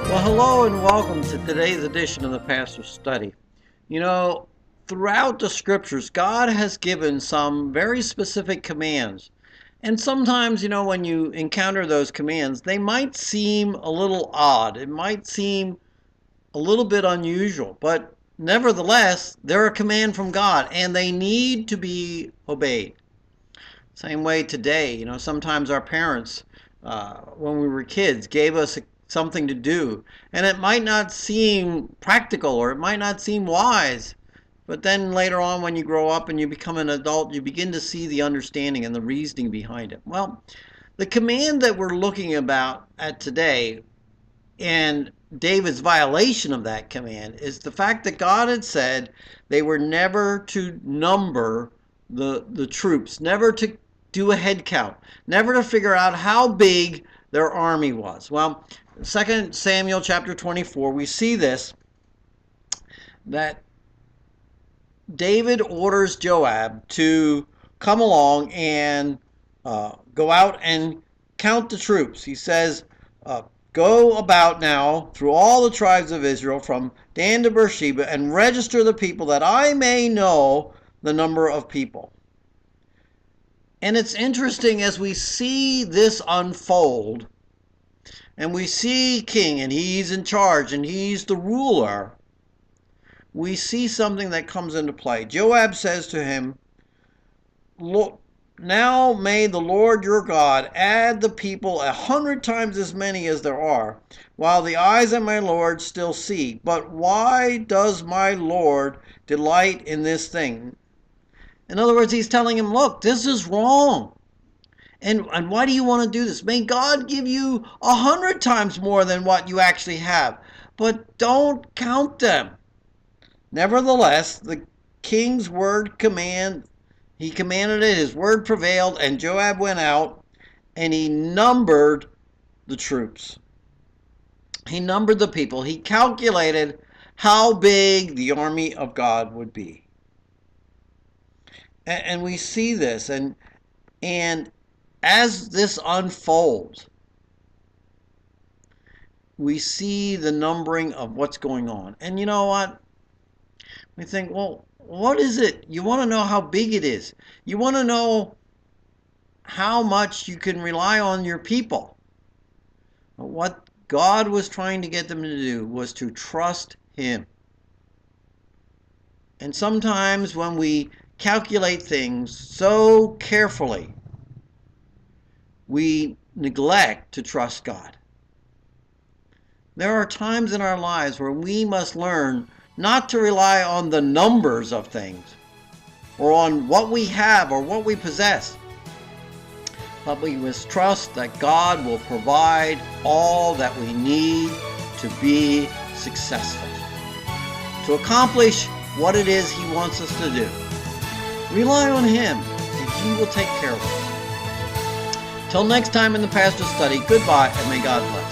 Well, hello and welcome to today's edition of the Pastor's Study. You know, throughout the scriptures, God has given some very specific commands. And sometimes, when you encounter those commands, they might seem a little odd. It might seem a little bit unusual. But nevertheless, they're a command from God and they need to be obeyed. Same way today, sometimes our parents, when we were kids, gave us something to do. And it might not seem practical or it might not seem wise. But then later on, when you grow up and you become an adult, you begin to see the understanding and the reasoning behind it. Well, the command that we're looking at today and David's violation of that command is the fact that God had said they were never to number the troops, never to do a head count, never to figure out how big their army was. Well, 2 Samuel chapter 24, we see this, that David orders Joab to come along and go out and count the troops. He says, go about now through all the tribes of Israel from Dan to Beersheba and register the people that I may know the number of people. And it's interesting as we see this unfold and we see King and he's in charge and he's the ruler, we see something that comes into play. Joab says to him, now may the Lord your God add the people 100 times as many as there are, while the eyes of my Lord still see. But why does my Lord delight in this thing? In other words, he's telling him, look, this is wrong. And why do you want to do this? May God give you 100 times more than what you actually have. But don't count them. Nevertheless, the king's word he commanded it, his word prevailed, and Joab went out and he numbered the troops. He numbered the people. He calculated how big the army of God would be. And we see this, and as this unfolds, we see the numbering of what's going on. And you know what? We think, well, what is it? You want to know how big it is. You want to know how much you can rely on your people. But what God was trying to get them to do was to trust Him. And sometimes when we calculate things so carefully, we neglect to trust God. There are times in our lives where we must learn not to rely on the numbers of things or on what we have or what we possess, but we must trust that God will provide all that we need to be successful, to accomplish what it is He wants us to do. Rely on Him and He will take care of us. Till next time in the Pastor's Study, goodbye and may God bless.